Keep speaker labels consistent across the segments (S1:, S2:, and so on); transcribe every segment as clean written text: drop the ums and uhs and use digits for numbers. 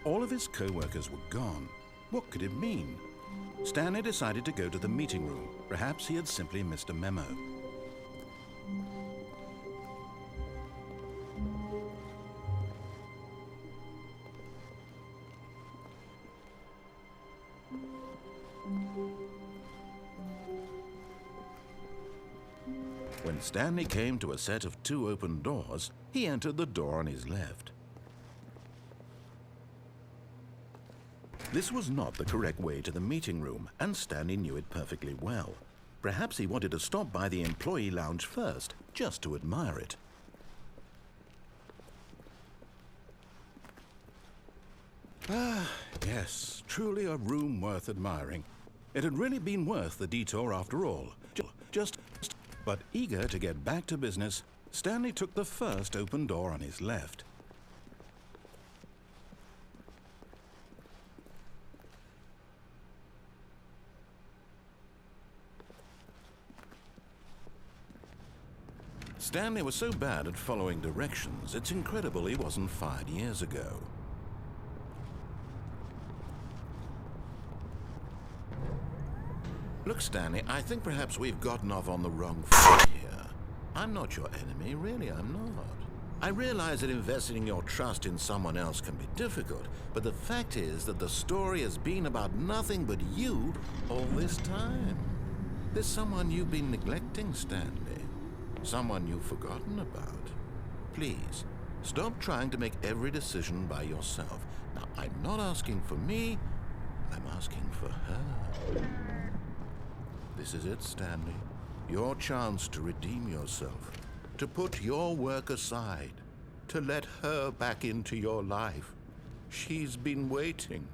S1: All of his co-workers were gone. What could it mean? Stanley decided to go to the meeting room. Perhaps he had simply missed a memo. When Stanley came to a set of 2 open doors, he entered the door on his left. This was not the correct way to the meeting room, and Stanley knew it perfectly well. Perhaps he wanted to stop by the employee lounge first, just to admire it. Ah, yes, truly a room worth admiring. It had really been worth the detour after all. But eager to get back to business, Stanley took the first open door on his left. Stanley was so bad at following directions, it's incredible he wasn't fired years ago. Look, Stanley, I think perhaps we've gotten off on the wrong foot here. I'm not your enemy, really, I'm not. I realize that investing your trust in someone else can be difficult, but the fact is that the story has been about nothing but you all this time. There's someone you've been neglecting, Stanley. Someone you've forgotten about. Please, stop trying to make every decision by yourself. Now, I'm not asking for me, I'm asking for her. This is it, Stanley. Your chance to redeem yourself, to put your work aside, to let her back into your life. She's been waiting.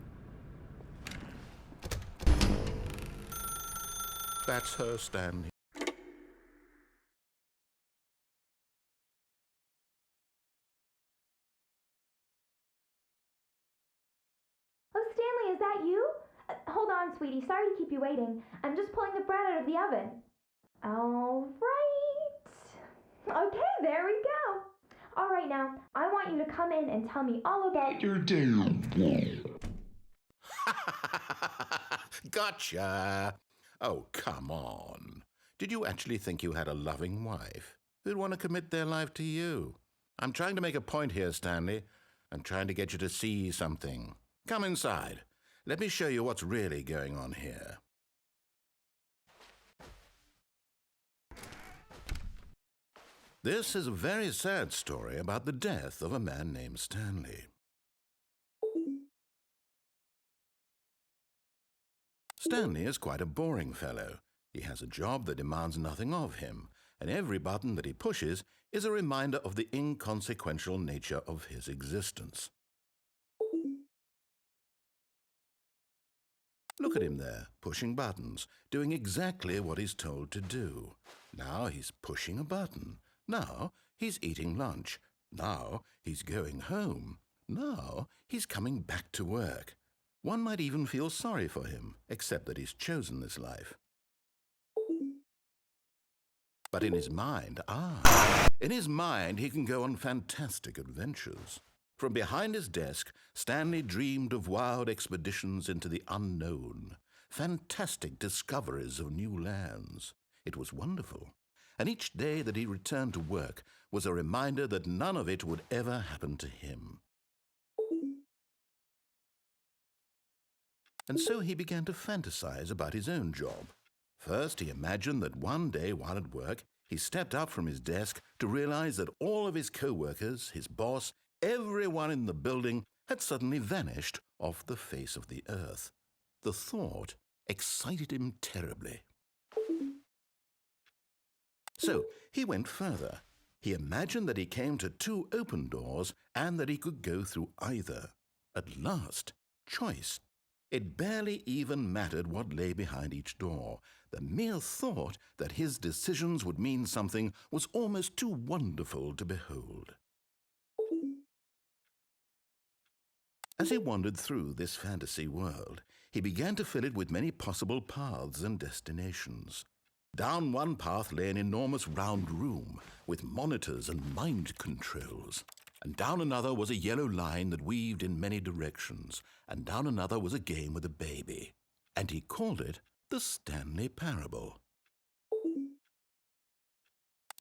S1: That's her, Stanley.
S2: Oh, Stanley, is that you? Hold on, sweetie. Sorry to keep you waiting. I'm just pulling the bread out of the oven. All right. Okay, there we go. All right, now, I want you to come in and tell me all about your day.
S1: Gotcha. Oh, come on. Did you actually think you had a loving wife who'd want to commit their life to you? I'm trying to make a point here, Stanley. I'm trying to get you to see something. Come inside. Let me show you what's really going on here. This is a very sad story about the death of a man named Stanley. Stanley is quite a boring fellow. He has a job that demands nothing of him, and every button that he pushes is a reminder of the inconsequential nature of his existence. Look at him there, pushing buttons, doing exactly what he's told to do. Now he's pushing a button. Now he's eating lunch. Now he's going home. Now he's coming back to work. One might even feel sorry for him, except that he's chosen this life. But in his mind, he can go on fantastic adventures. From behind his desk, Stanley dreamed of wild expeditions into the unknown, fantastic discoveries of new lands. It was wonderful, and each day that he returned to work was a reminder that none of it would ever happen to him. And so he began to fantasize about his own job. First, he imagined that one day while at work, he stepped up from his desk to realize that all of his co-workers, his boss, everyone in the building had suddenly vanished off the face of the earth. The thought excited him terribly. So he went further. He imagined that he came to 2 open doors and that he could go through either. At last, choice. It barely even mattered what lay behind each door. The mere thought that his decisions would mean something was almost too wonderful to behold. As he wandered through this fantasy world, he began to fill it with many possible paths and destinations. Down one path lay an enormous round room with monitors and mind controls. and down another was a yellow line that weaved in many directions, and down another was a game with a baby. And he called it the Stanley Parable.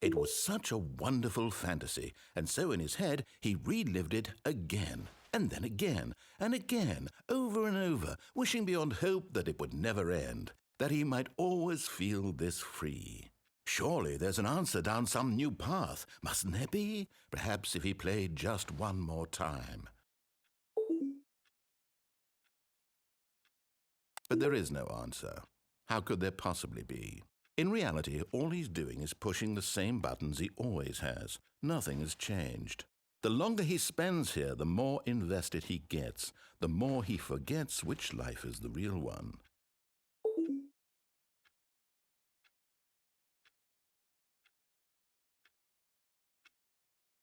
S1: It was such a wonderful fantasy, and so in his head he relived it again, and then again, and again, over and over, wishing beyond hope that it would never end, that he might always feel this free. Surely there's an answer down some new path, mustn't there be? Perhaps if he played just one more time. But there is no answer. How could there possibly be? In reality, all he's doing is pushing the same buttons he always has. Nothing has changed. The longer he spends here, the more invested he gets, the more he forgets which life is the real one.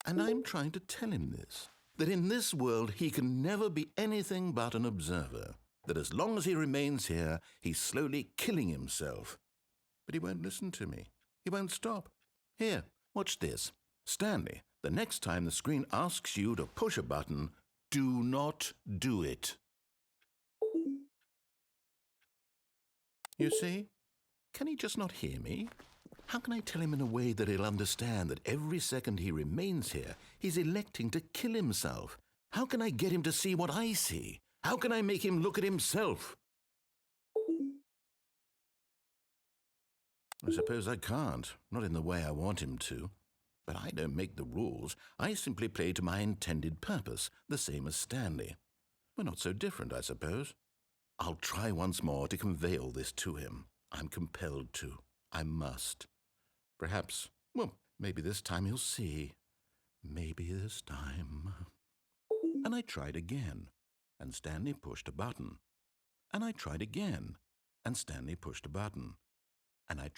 S1: And I'm trying to tell him this, that in this world he can never be anything but an observer, that as long as he remains here, he's slowly killing himself. But he won't listen to me. He won't stop. Here, watch this. Stanley, the next time the screen asks you to push a button, do not do it. You see? Can he just not hear me? How can I tell him in a way that he'll understand that every second he remains here, he's electing to kill himself? How can I get him to see what I see? How can I make him look at himself? I suppose I can't, not in the way I want him to. But I don't make the rules. I simply play to my intended purpose, the same as Stanley. We're not so different, I suppose. I'll try once more to convey all this to him. I'm compelled to. I must. Perhaps, well, maybe this time he'll see. Maybe this time. And I tried again, and Stanley pushed a button. And I tried again, and Stanley pushed a button. And I